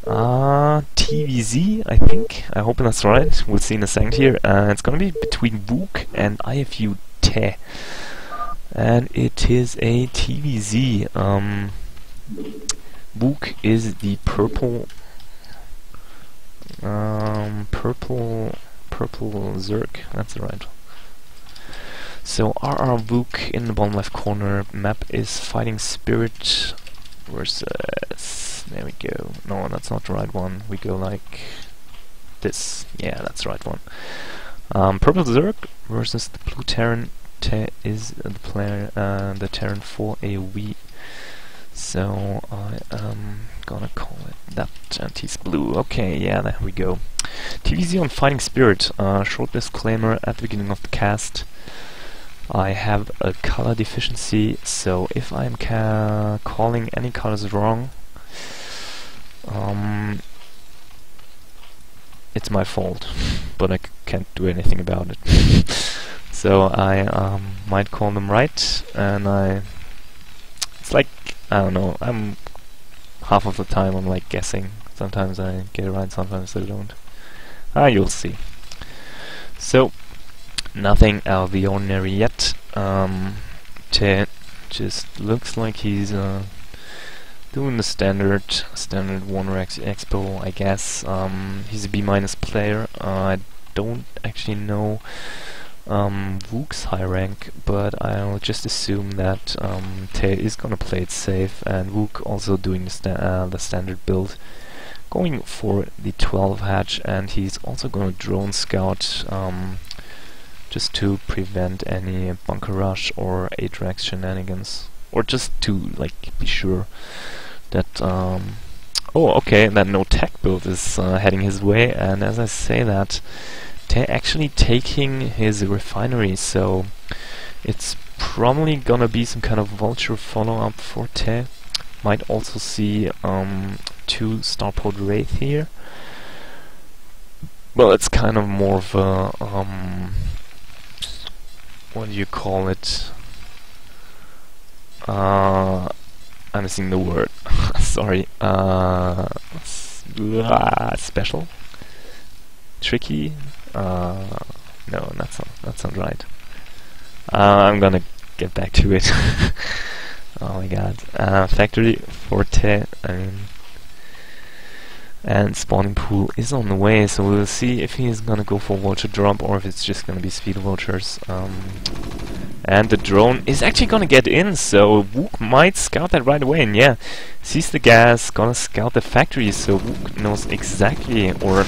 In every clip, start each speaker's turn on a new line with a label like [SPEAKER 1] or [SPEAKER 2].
[SPEAKER 1] TVZ, I think. I hope that's right. We'll see in a second here. It's gonna be between Book and IFU Te. And it is a TVZ. Book is the purple Zerg. That's right. So RR Book in the bottom left corner. Map is Fighting Spirit versus... There we go. No, that's not the right one. We go like this. Yeah, that's the right one. Purple Zerg versus the blue Terran. Te is the player, the Terran for AoE. So I am gonna call it that, and he's blue. Okay, yeah, there we go. TVZ on Fighting Spirit. Short disclaimer at the beginning of the cast. I have a color deficiency, so if I'm calling any colors wrong, it's my fault, but I can't do anything about it. So I might call them right, and it's like, I don't know, half of the time I'm like guessing. Sometimes I get it right, sometimes I don't. You'll see. So, nothing out of the ordinary yet. Te just looks like he's doing the standard 1x Expo, I guess. He's a B- player. I don't actually know Wook's high rank, but I'll just assume that Te is gonna play it safe, and Wook also doing the standard build, going for the 12 hatch, and he's also gonna drone scout just to prevent any bunker rush or Atrax shenanigans, or just to like be sure that oh, okay, that no tech build is heading his way. And as I say that, Te actually taking his refinery, so it's probably gonna be some kind of vulture follow-up for Te. Might also see 2 Starport Wraith here. Well, it's kind of more of a what do you call it? I'm missing the word. Sorry. Special? Tricky? No, that's not right. I'm gonna get back to it. Oh my god. Factory for Te, I mean, and spawning pool is on the way, so we'll see if he is gonna go for vulture drop or if it's just gonna be speed vultures. And the drone is actually gonna get in, so Wook might scout that right away, and yeah, sees the gas, gonna scout the factory, so Wook knows exactly, or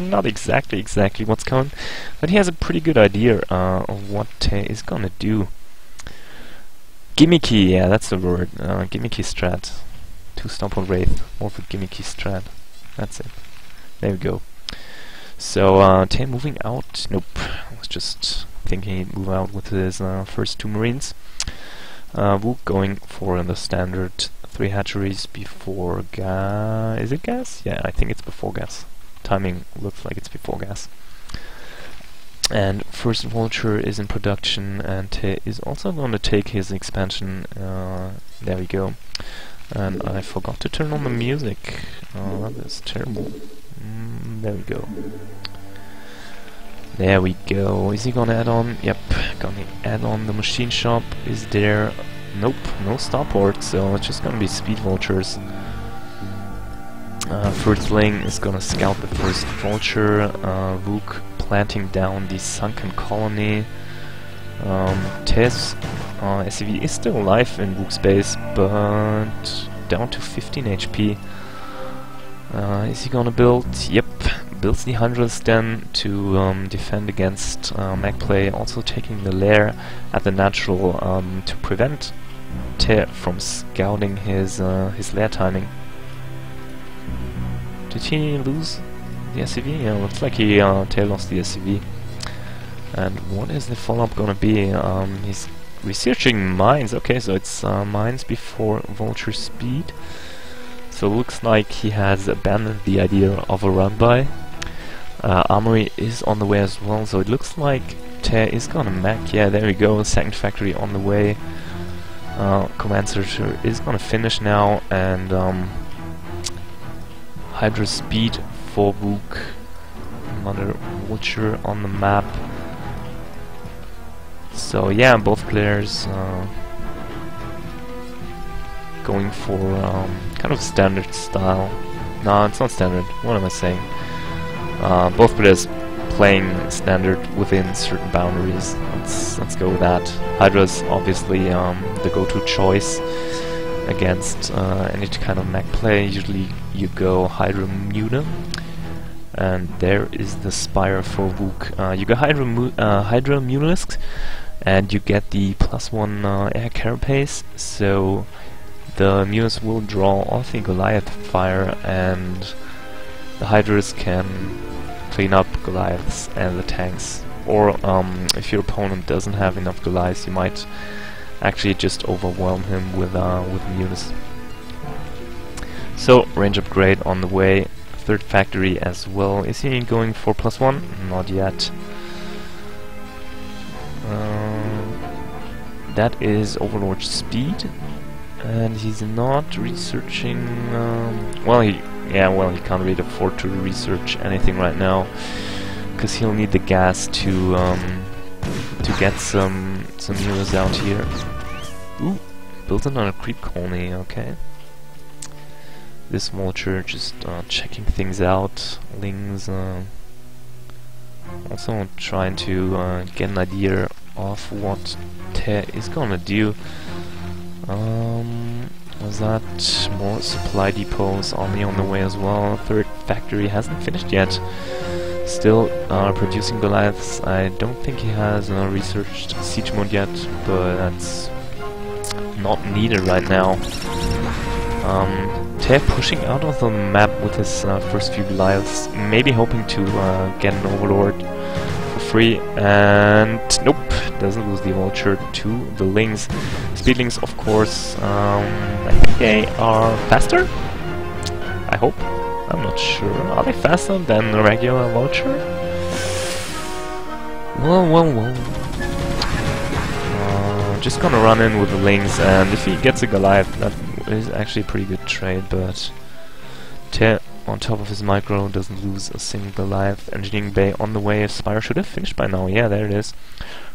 [SPEAKER 1] not exactly what's coming, but he has a pretty good idea of what Te is gonna do. Gimmicky, yeah, that's the word. Gimmicky strat. 2 stomp on Wraith, more of a gimmicky strat. That's it. There we go. So, Te moving out. Nope. I was just thinking he'd move out with his first 2 Marines. Wook going for the standard 3 hatcheries before gas. Is it gas? Yeah, I think it's before gas. Timing looks like it's before gas. And first vulture is in production, and Te is also going to take his expansion. There we go. And I forgot to turn on the music. Oh, that is terrible. There we go. There we go. Is he gonna add on? Yep, gonna add on the machine shop. Is there? Nope, no starport, so it's just gonna be speed vultures. Firstling is gonna scout the first vulture. Wook planting down the sunken colony. Te's SCV is still alive in Wook's base, but down to 15 HP. Is he gonna build? Yep, builds the hundreds then to defend against mag play, also taking the lair at the natural to prevent Te from scouting his lair timing. Did he lose the SCV? Yeah, looks like he Te lost the SCV. And what is the follow-up gonna be? He's researching mines. Okay, so it's mines before vulture speed. So looks like he has abandoned the idea of a run-by. Armory is on the way as well, so it looks like Te is gonna mech. Yeah, there we go, second factory on the way. Command Searcher is gonna finish now, and Hydra speed for Vuk. Another vulture on the map. So yeah, both players going for kind of standard style. No, it's not standard. What am I saying? Both players playing standard within certain boundaries. Let's go with that. Hydra's obviously the go-to choice against any kind of mech play. Usually you go Hydra Muta, and there is the Spire for Vuk. You go Hydra Mutalisk, and you get the +1 air carapace, so the Mutas will draw off the Goliath fire, and the Hydras can clean up Goliaths and the tanks. Or if your opponent doesn't have enough Goliaths, you might actually just overwhelm him with Mutas. So range upgrade on the way. Third factory as well. Is he going for +1? Not yet. That is Overlord speed, and he's not researching. Well, he can't really afford to research anything right now, because he'll need the gas to get some heroes out here. Ooh, built another creep colony. Okay. This vulture just checking things out. Lings also trying to get an idea of what Te is gonna do. Was that more supply depots on the way as well? Third factory hasn't finished yet. Still producing Goliaths. I don't think he has researched siege mode yet, but that's not needed right now. Te pushing out of the map with his first few Goliaths, maybe hoping to get an Overlord for free, and nope, doesn't lose the vulture to the Lings. Speedlings, of course, I think they are faster? I hope. I'm not sure. Are they faster than the regular vulture? Well. Just gonna run in with the Lings, and if he gets a Goliath, that is actually a pretty good trade, but Te, on top of his micro, doesn't lose a single Goliath. Engineering bay on the way. Spire should have finished by now. Yeah, there it is.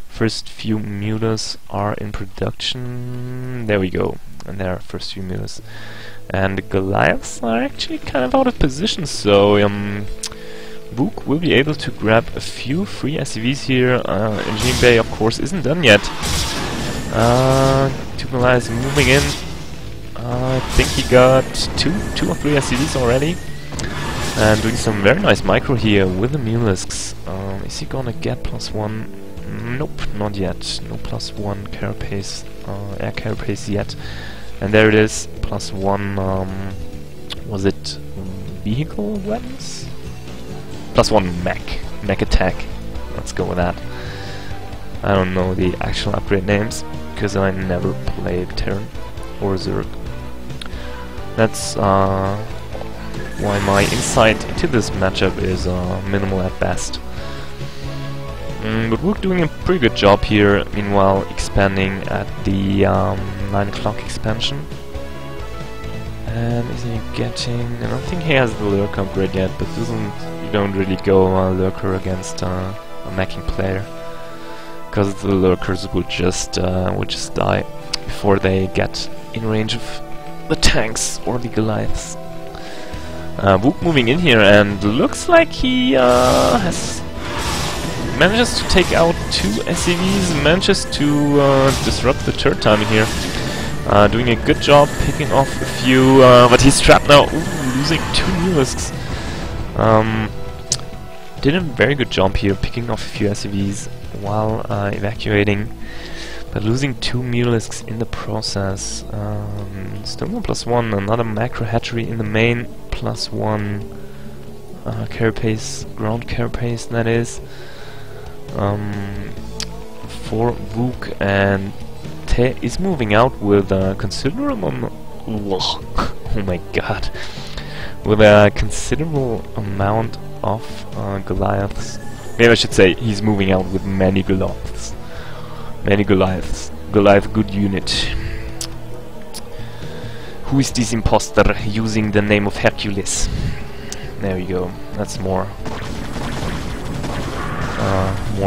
[SPEAKER 1] First few Mutas are in production. There we go. And there are first few Mutas. And the Goliaths are actually kind of out of position, so Vuk will be able to grab a few free SCVs here. Engineering bay, of course, isn't done yet. Two Goliaths moving in. I think he got two or three SCVs already. And doing some very nice micro here with the Mutalisks. Is he gonna get +1? Nope, not yet. No +1 carapace, air carapace yet. And there it is, +1, was it vehicle weapons? +1 mech attack. Let's go with that. I don't know the actual upgrade names, because I never played Terran or Zerg. That's why my insight into this matchup is minimal at best. But we're doing a pretty good job here, meanwhile expanding at the 9 o'clock expansion. And is he getting... I don't think he has the lurker upgrade yet, but you don't really go lurker against a meching player, because the lurkers would just die before they get in range of the tanks or the Goliaths. Vuk moving in here, and looks like he manages to take out 2 SCVs, manages to disrupt the turret timing here. Doing a good job picking off a few, but he's trapped now. Ooh, losing 2 Mutalisks. Did a very good job here picking off a few SCVs while evacuating, but losing 2 Mutalisks in the process. Still no +1, another macro hatchery in the main, +1 carapace, ground carapace that is. For Vuk, and Te is moving out with a considerable oh my god, with a considerable amount of Goliaths. Maybe I should say he's moving out with many Goliaths. Many Goliaths. Goliath good unit. Who is this imposter using the name of Hercules? There we go. That's more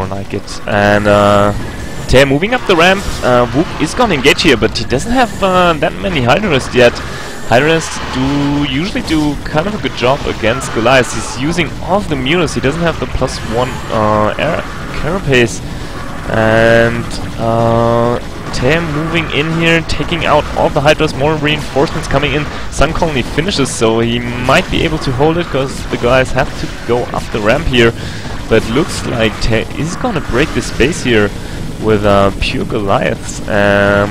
[SPEAKER 1] like it. And Tear moving up the ramp. Wook is gonna engage here, but he doesn't have that many Hydralists yet. Hydralists usually do kind of a good job against Goliath. He's using all of the immunities. He doesn't have the +1 air carapace. And Tear moving in here, taking out all the Hydras, more reinforcements coming in. Sun Colony finishes, so he might be able to hold it, because the guys have to go up the ramp here. But looks like Tear is gonna break this base here with pure Goliaths.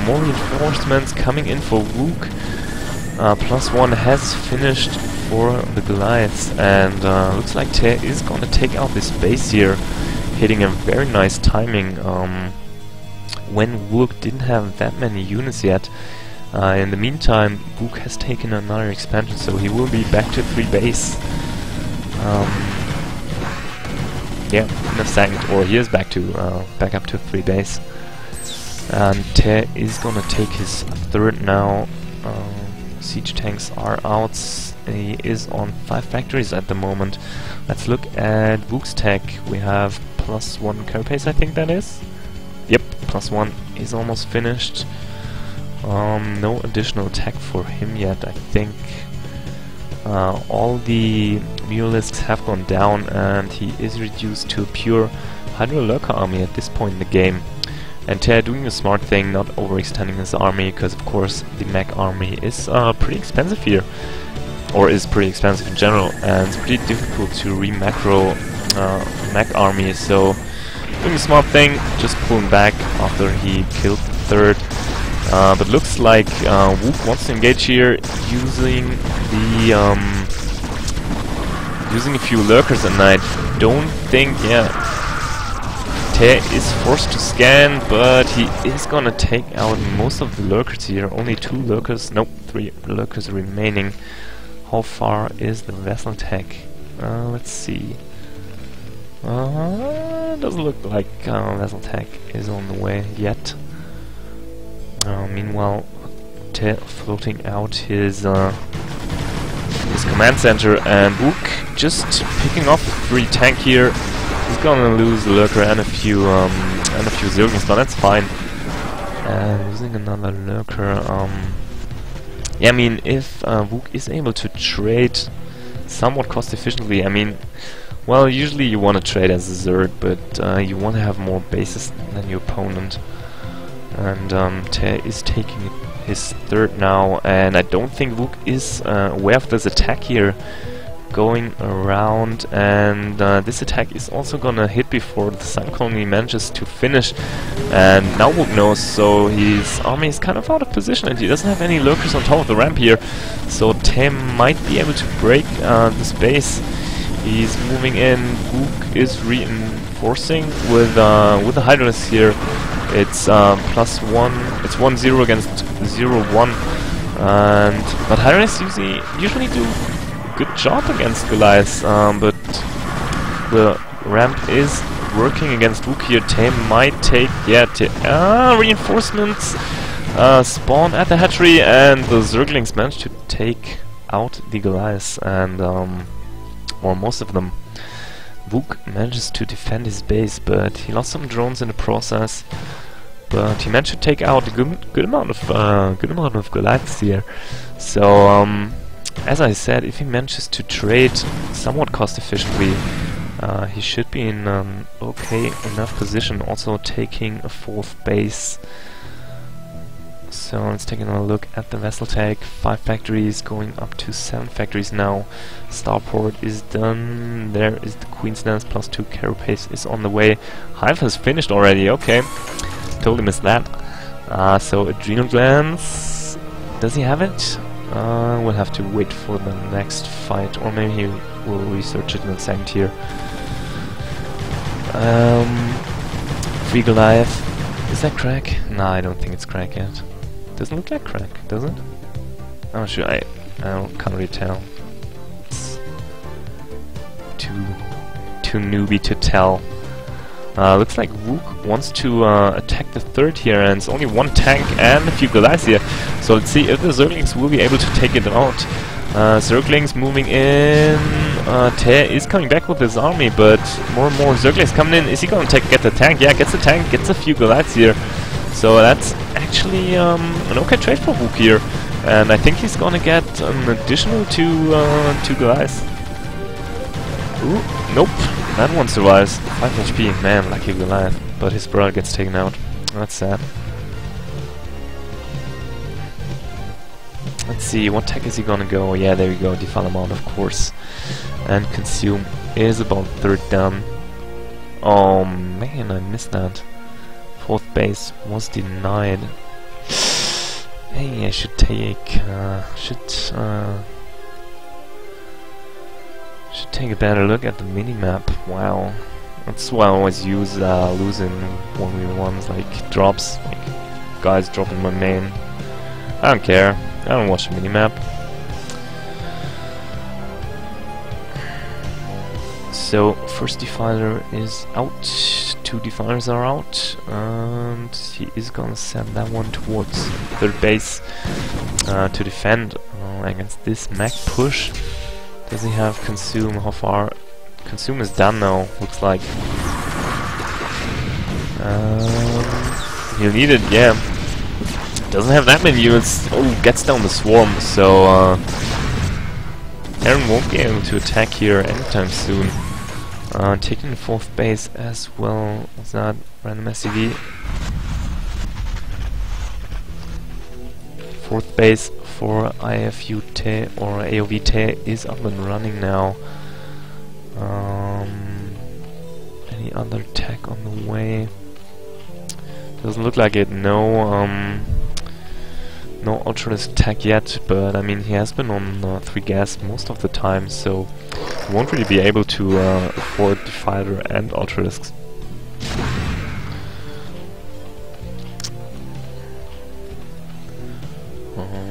[SPEAKER 1] More reinforcements coming in for Wook. +1 has finished for the Goliaths, and looks like Tear is gonna take out this base here, hitting a very nice timing when Wook didn't have that many units yet. In the meantime, Wook has taken another expansion, so he will be back to 3 base. Yeah, in a second, or he is back up to 3 base. And Tear is gonna take his 3rd now. Siege tanks are out. He is on 5 factories at the moment. Let's look at Wook's tech. We have +1 carapace, I think that is. Yep, +1 is almost finished. No additional attack for him yet, I think. All the Mulisks have gone down, and he is reduced to a pure Hydra Lurker army at this point in the game. And Tear doing a smart thing, not overextending his army, because of course the mech army is pretty expensive here. Or is pretty expensive in general, and it's pretty difficult to re-macro mech army, so doing a smart thing, just pulling back after he killed the 3rd. But looks like Wook wants to engage here, using the using a few lurkers, and I don't think, yeah, Tear is forced to scan, but he is gonna take out most of the lurkers here. Only 2 lurkers, nope, 3 lurkers remaining. How far is the vessel tech? Let's see. Doesn't look like vessel tech is on the way yet. Meanwhile, Tear floating out his command center, and Wook just picking off 3 tank here. He's gonna lose the lurker and a few zerglings, but that's fine. And losing another lurker. Yeah, I mean, if Wook is able to trade somewhat cost efficiently, I mean, well, usually you want to trade as a Zerd, but you want to have more bases than your opponent. And Tear is taking his 3rd now, and I don't think Wook is aware of this attack here going around, and this attack is also gonna hit before the Sun Colony manages to finish. And now Wook knows, so his army is kind of out of position, and he doesn't have any lurkers on top of the ramp here, so Tear might be able to break this base. He's moving in. Wook is reinforcing with the Hydralists here. It's +1. It's 1-0 against 0-1, but Hydralists usually do a good job against Goliath. But the ramp is working against Wook here. Tear might take, yeah, reinforcements spawn at the hatchery, and the Zerglings manage to take out the Goliaths, and or most of them. Wook manages to defend his base, but he lost some drones in the process. But he managed to take out a good amount of Goliaths here. So as I said, if he manages to trade somewhat cost efficiently, he should be in okay enough position. Also taking a 4th base. So let's take another look at the vessel tag. 5 factories going up to 7 factories now. Starport is done. There is the Queen's Nest, +2 carapace is on the way. Hive has finished already, okay. Totally missed that. So Adrenal Glands, does he have it? We'll have to wait for the next fight, or maybe he will research it in a second here. Free Goliath. Is that crack? No, I don't think it's crack yet. Doesn't look like crack, does it? Oh, sure, I can't really tell. It's too newbie to tell. Looks like Wook wants to attack the 3rd here, and it's only 1 tank and a few Goliaths here. So let's see if the Zerglings will be able to take it out. Zerglings moving in. Te is coming back with his army, but more and more Zerglings coming in. Is he going to get the tank? Yeah, gets the tank, gets a few Goliaths here. So that's actually an okay trade for Wook here. And I think he's gonna get an additional two Goliaths. Ooh, nope, that one survives. 5 HP, man, lucky Goliath. But his brother gets taken out. That's sad. Let's see, what tech is he gonna go? Yeah, there we go, Defile Amount, of course. And Consume is about third down. Oh man, I missed that. Fourth base was denied. Hey, I should take should take a better look at the minimap. Wow, that's why I always use losing 1v1s, like drops, like guys dropping my main. I don't care. I don't watch the minimap. So first defiler is out. 2 defilers are out, and he is gonna send that one towards third base to defend against this mech push. Does he have Consume? How far? Consume is done now, looks like. He'll need it, yeah. Doesn't have that many units. Oh, gets down the swarm, so Aaron won't be able to attack here anytime soon. Taking the fourth base as well. What's that? Random SCV. Fourth base for IFU-Te or AOV-Te is up and running now. Any other tech on the way? Doesn't look like it. No, no Ultralisk tech yet, but I mean he has been on 3 gas most of the time, so he won't really be able to afford Defiler and Ultralisks.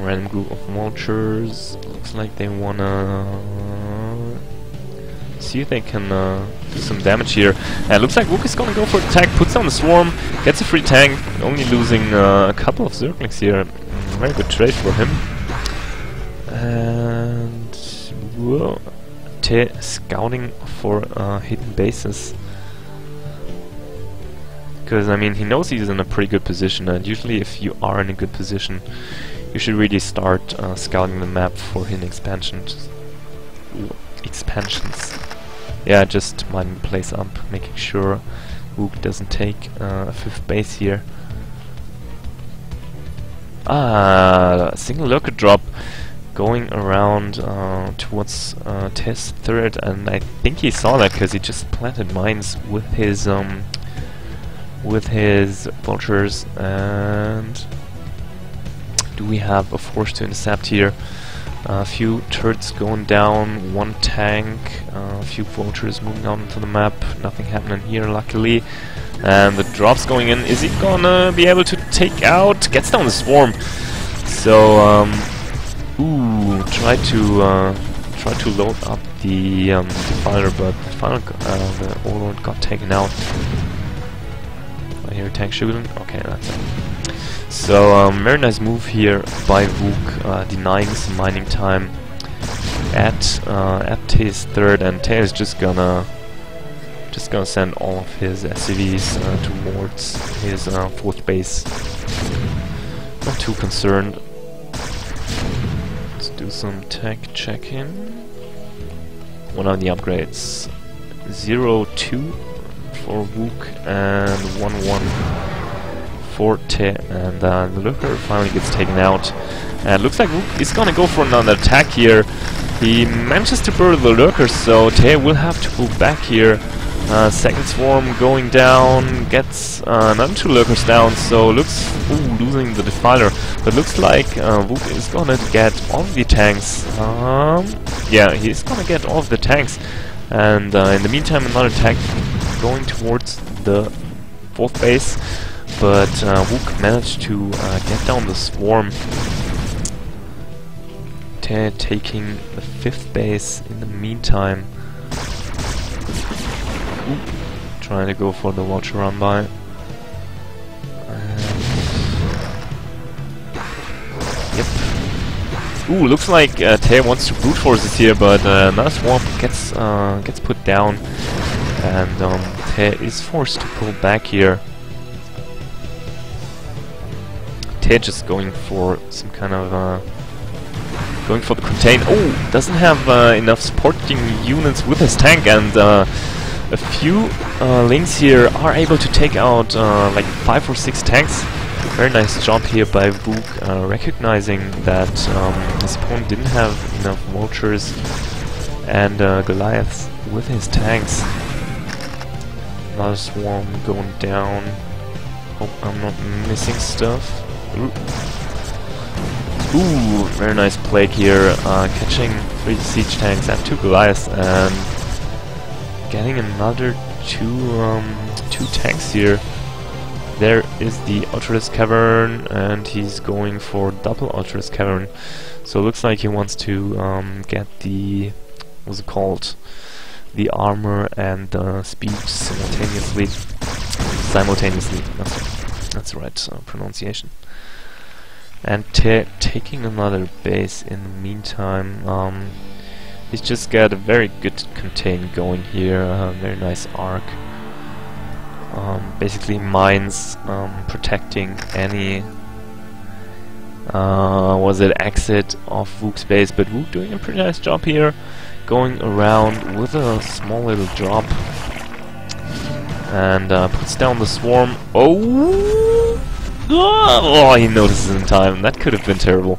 [SPEAKER 1] Random group of vultures. Looks like they wanna see if they can do some damage here. And looks like Wook is gonna go for the tank, puts down the swarm, gets a free tank, only losing a couple of Zerglings here. Very good trade for him. And whoa, Te scouting for hidden bases. Because I mean he knows he's in a pretty good position, and usually if you are in a good position you should really start scouting the map for hidden expansions. Yeah, just mining the place up, making sure Wook doesn't take a 5th base here. A single lurker drop going around towards Te's 3rd, and I think he saw that because he just planted mines with his vultures. And do we have a force to intercept here? A few turrets going down, 1 tank, a few vultures moving out into the map. Nothing happening here, luckily. And the drops going in. Is he gonna be able to take out? Gets down the swarm. So, ooh, try to load up the Defiler, but the Overlord got taken out. I hear a tank shooting. Okay, that's it. So, very nice move here by Wook, denying some mining time at Te's 3rd, and Te is just gonna send all of his SCVs towards his 4th base. Not too concerned. Let's do some tech check-in. What are the upgrades? 0-2 for Wook and 1-1 for Te, and the lurker finally gets taken out. And looks like Wook is gonna go for another attack here. He manages to burn the lurker, so Te will have to pull back here. Second swarm going down, gets another 2 lurkers down, so looks losing the Defiler, but looks like Wook is gonna get all of the tanks. Yeah, he's gonna get all of the tanks, and in the meantime another tank going towards the 4th base, but Wook managed to get down the swarm. Te taking the 5th base in the meantime. Ooh, trying to go for the vulture run by. Yep. Ooh, looks like Tae wants to brute forces here, but another swarm gets put down, and Tae is forced to pull back here. Tae just going for some kind of going for the contain. Oh, doesn't have enough supporting units with his tank, and a few links here are able to take out like 5 or 6 tanks. Very nice job here by Vuk, recognizing that his opponent didn't have enough vultures and Goliaths with his tanks. Another swarm going down. Hope I'm not missing stuff. Ooh, very nice plague here, catching 3 siege tanks and 2 Goliaths, and getting another 2 tanks here. There is the Ultralisk Cavern, and he's going for double Ultralisk Cavern. So it looks like he wants to get the, what's it called, the armor and the speed simultaneously. That's the right pronunciation. And taking another base in the meantime. He's just got a very good contain going here, very nice arc. Basically mines protecting any exit of Vuk's base, but Vuk doing a pretty nice job here, going around with a small little drop, and puts down the swarm. Oh, he notices in time. That could have been terrible.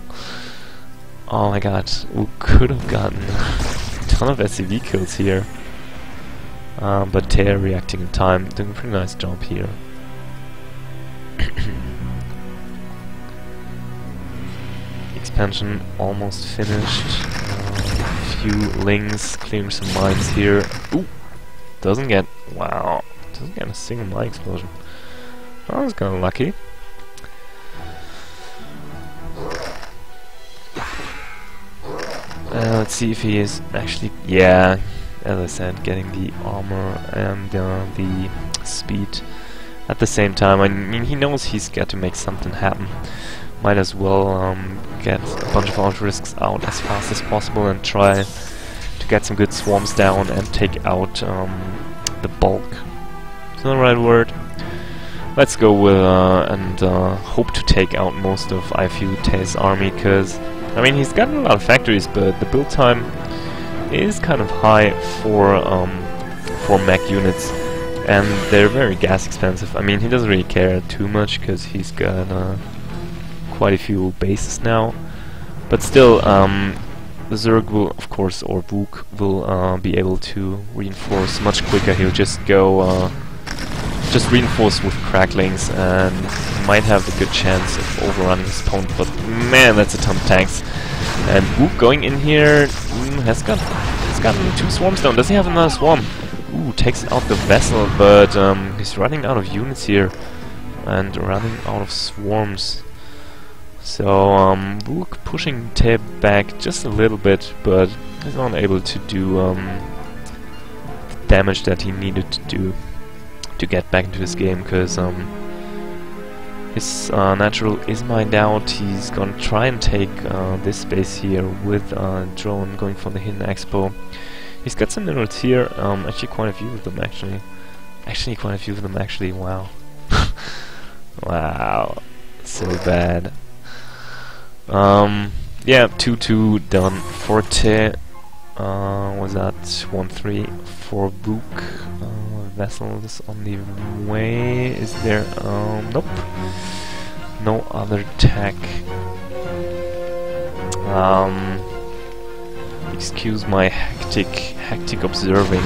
[SPEAKER 1] Oh my god, we could have gotten a ton of SCV kills here. But Tae reacting in time, doing a pretty nice job here. Expansion almost finished. Few lings, clearing some mines here. Ooh! Doesn't get a single mine explosion. Oh, I was kinda lucky. Let's see if he is actually, yeah, as I said, getting the armor and the speed at the same time. I mean, he knows he's got to make something happen. Might as well get a bunch of Ultralisks out as fast as possible and try to get some good swarms down and take out the bulk. Is that the right word? Let's go with and hope to take out most of IFU Tae's army, because I mean, he's gotten a lot of factories, but the build time is kind of high for mech units, and they're very gas expensive. I mean, he doesn't really care too much because he's got quite a few bases now, but still, the Zerg will, of course, or Vuk will be able to reinforce much quicker. He'll just go just reinforce with cracklings and might have a good chance of overrunning his opponent, but man, that's a ton of tanks. And Vuk going in here has gotten 2 swarms down. Does he have another swarm? Ooh, takes out the vessel, but he's running out of units here and running out of swarms. So Vuk pushing Tae back just a little bit, but he's not able to do the damage that he needed to do to get back into this game, because his natural is mined out. He's gonna try and take this space here with drone, going for the hidden expo. He's got some minerals here, actually quite a few of them actually. Wow. Wow, so bad. Yeah, 2-2 done for Tae. Was that 1-3 for Vuk? Vessels on the way. Is there? Nope. No other tech. Excuse my hectic observing.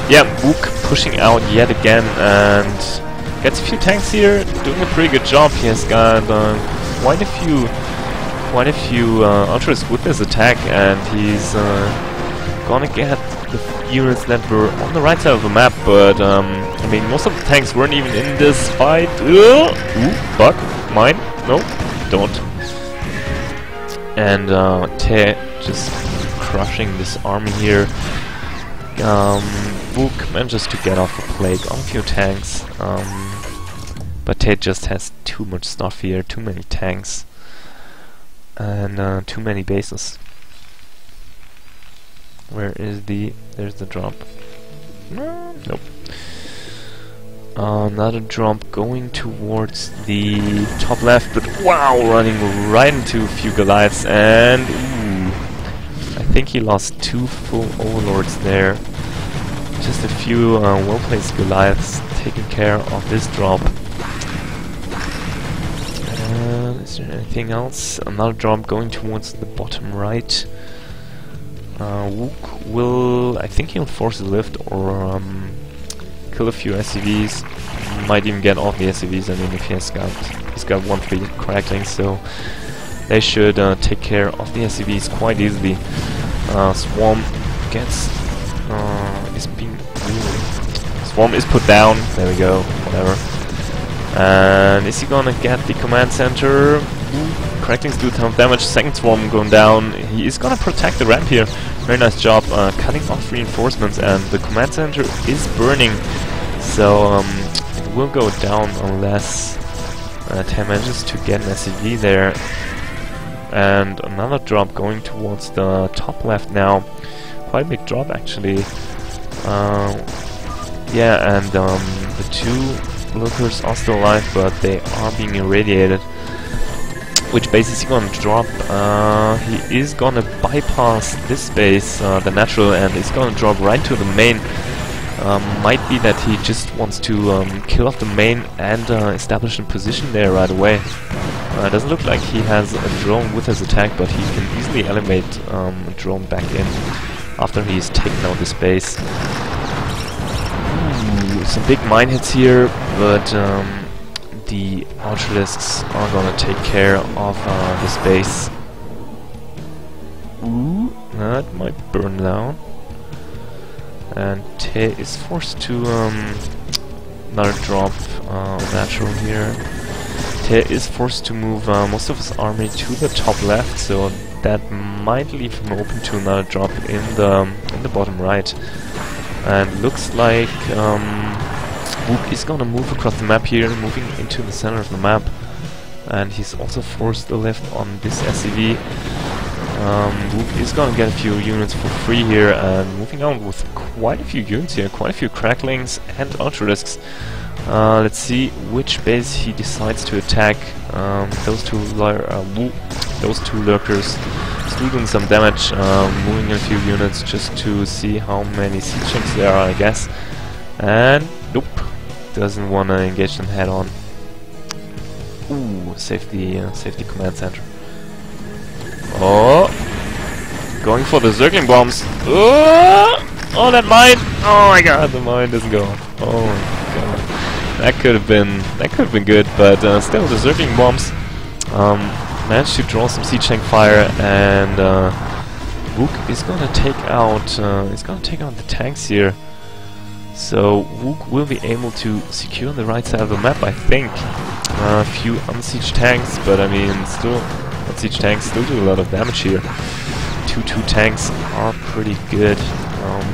[SPEAKER 1] Yeah, Vuk pushing out yet again and gets a few tanks here, doing a pretty good job. He has got quite a few Ultras with this attack, and he's gonna get the units that were on the right side of the map, but I mean, most of the tanks weren't even in this fight. Ooh, fuck, mine? No, don't. And Tae just crushing this army here. Vuk manages to get off a plague on a few tanks, But Ted just has too much stuff here, too many tanks, and too many bases. Where is the... there's the drop. Nope. Another drop going towards the top left, but wow, running right into a few Goliaths, and ooh, I think he lost 2 full Overlords there. Just a few well-placed Goliaths taking care of this drop. Is there anything else? Another drop going towards the bottom right. Wook will... I think he'll force a lift or kill a few SCVs. Might even get off the SCVs. I mean, if he's got 1-3 crackling, so they should take care of the SCVs quite easily. Swarm gets... is being... Swarm is put down. There we go. Whatever. And is he gonna get the command center? Cracklings do a ton of damage. Second swarm going down. He is gonna protect the ramp here. Very nice job cutting off reinforcements, and the command center is burning. So it will go down unless Tay manages to get an SCV there. And another drop going towards the top left now. Quite a big drop actually. Yeah, and the 2 lurkers are still alive, but they are being irradiated. Which base is he gonna drop? He is gonna bypass this base, the natural, and he's gonna drop right to the main. Might be that he just wants to kill off the main and establish a position there right away. It doesn't look like he has a drone with his attack, but he can easily elevate a drone back in after he's taken out this base. Ooh, some big mine hits here, but the Ultralisks are gonna take care of this base. Ooh, that might burn down. And Tay is forced to another drop natural here. Tay is forced to move most of his army to the top left, so that might leave him open to another drop in the bottom right. And looks like Wook is gonna move across the map here, moving into the center of the map. And he's also forced a lift on this SCV. Wook is gonna get a few units for free here, and moving on with quite a few units here, quite a few cracklings and ultralisks. Let's see which base he decides to attack. Those two lurkers still doing some damage, moving a few units just to see how many siege tanks there are, I guess. And nope, doesn't want to engage them head on. Ooh, safety command center. Oh, going for the circling bombs. Oh, that mine! Oh my god, the mine doesn't go off. Oh my god, that could have been good, but still, the circling bombs managed to draw some siege tank fire, and Wook is gonna take out the tanks here. So Wook will be able to secure the right side of the map, I think. A few unsieged tanks, but I mean, still, unsieged tanks still do a lot of damage here. 2-2 tanks are pretty good.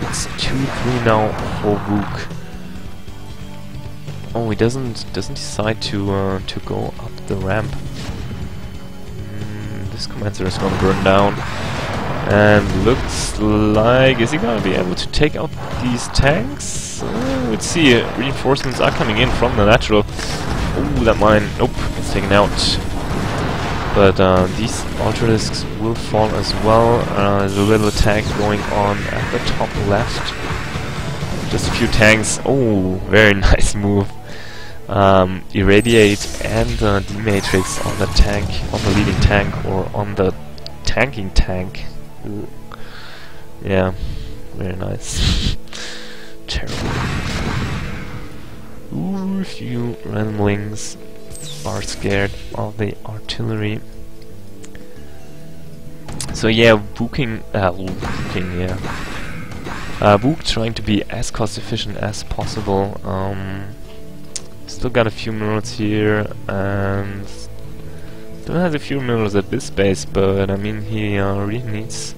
[SPEAKER 1] It's 2-3 now for Wook. Oh, he doesn't decide to go up the ramp. This commander is gonna burn down, and looks like, is he gonna be able to take out these tanks? Let's see. Reinforcements are coming in from the natural. Oh, that mine! Nope, it's taken out. But these ultralisks will fall as well. There's a little attack going on at the top left. Just a few tanks. Oh, very nice move. Irradiate and dematrix on the tank, on the leading tank, or on the tanking tank. Ooh. Yeah, very nice. Terrible. Ooh, a few randomlings are scared of the artillery. So yeah, Wook trying to be as cost efficient as possible. Still got a few minerals here, and still has a few minerals at this base, but I mean, he really needs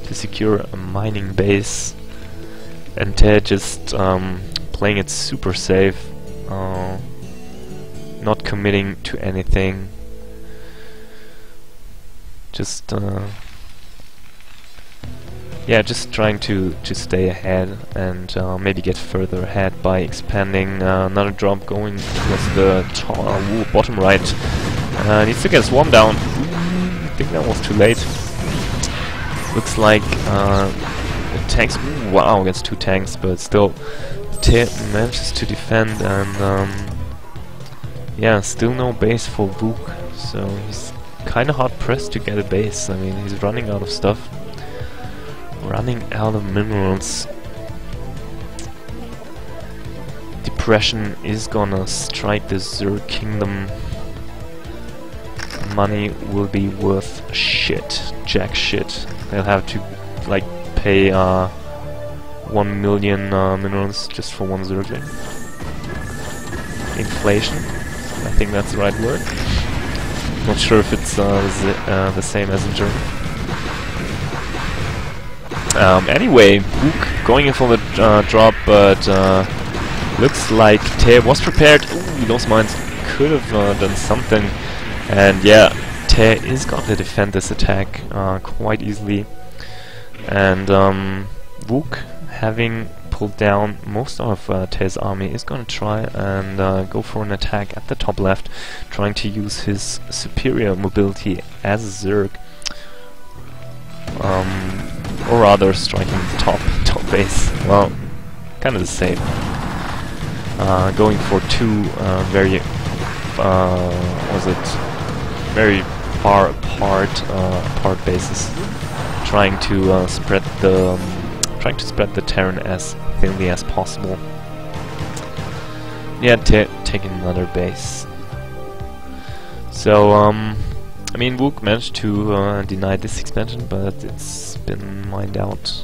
[SPEAKER 1] to secure a mining base, and they're just playing it super safe. not committing to anything. Just yeah, just trying to stay ahead and maybe get further ahead by expanding. Another drop going towards the bottom right. Needs to get swarm down. I think that was too late. Looks like the tanks. Wow, gets 2 tanks, but still manages to defend. And yeah, still no base for Vuk, so he's kind of hard pressed to get a base. I mean, he's running out of stuff. Running out of minerals. Depression is gonna strike the Zerg Kingdom. Money will be worth shit. Jack shit. They'll have to, like, pay 1 million minerals just for 1 Zergling. Inflation. I think that's the right word. Not sure if it's the same as in German. Anyway, Vuk going in for the drop, but looks like Te was prepared. Ooh, those mines could have done something. And yeah, Te is gonna defend this attack quite easily. And Vuk, having pulled down most of Te's army, is gonna try and go for an attack at the top left, trying to use his superior mobility as a Zerg. Or rather, striking the top base. Well, kind of the same. Going for 2 very, very far apart bases, trying to spread the Terran as thinly as possible. Yeah, taking another base. So I mean, Vuk managed to deny this expansion, but it's been mined out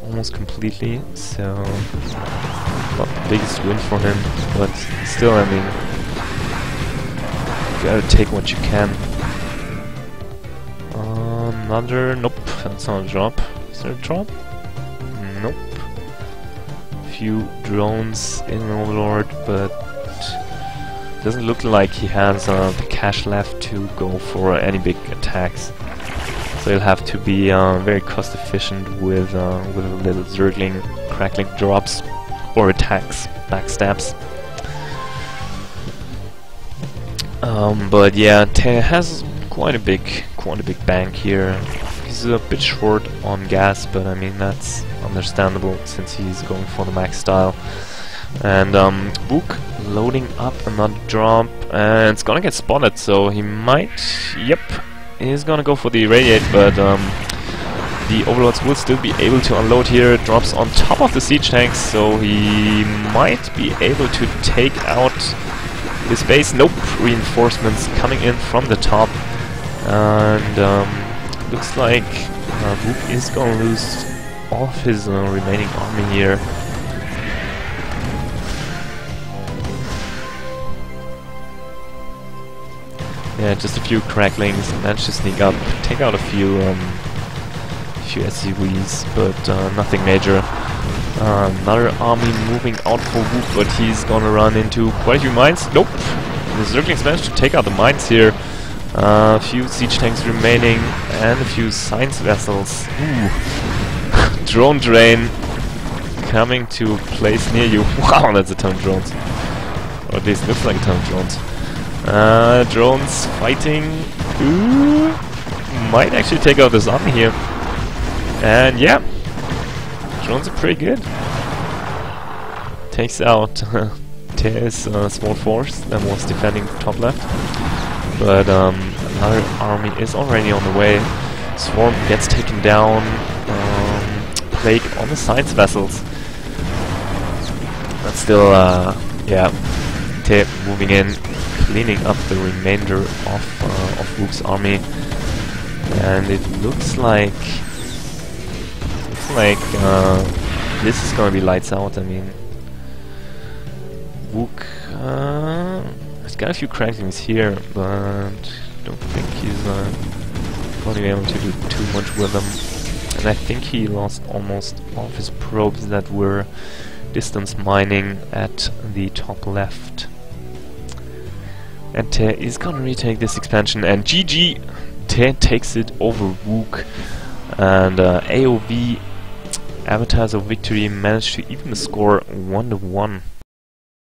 [SPEAKER 1] almost completely, so not the biggest win for him, but still, I mean, you gotta take what you can. Nope, that's not a drop. Is there a drop? Nope. Few drones in Overlord, but doesn't look like he has the cash left to go for any big attacks. So he'll have to be very cost efficient with a little Zergling crackling drops or attacks, backstabs. But yeah, Te has quite a big bank here. He's a bit short on gas, but I mean that's understandable since he's going for the max style. And Vuk loading up another drop, and it's gonna get spotted, so he might, yep, he's gonna go for the irradiate, but the Overlords will still be able to unload here. Drops on top of the siege tanks, so he might be able to take out his base. Nope, reinforcements coming in from the top, and looks like Vuk is gonna lose all of his remaining army here. Yeah, just a few cracklings, managed to sneak up, take out a few SCVs, but nothing major. Another army moving out for Vuk, but he's gonna run into quite a few mines. Nope! The Zerglings managed to take out the mines here. A few siege tanks remaining, and a few science vessels. Ooh. Drone drain coming to a place near you. Wow, that's a ton of drones. Or at least looks like a ton of drones. Drones fighting. Ooh, might actually take out this army here. And yeah, drones are pretty good. Takes out Te's small force that was defending top left. But another army is already on the way. Swarm gets taken down. Plague on the science vessels. But still, yeah, Te moving in, cleaning up the remainder of Vuk's army, and it looks like this is gonna be lights out. I mean, Vuk has got a few cracklings here, but don't think he's gonna be able to do too much with them. And I think he lost almost all of his probes that were distance mining at the top left. And Te is gonna retake this expansion, and GG! Te takes it over Wook. And AOV, Avatars of Victory, managed to even the score 1-1.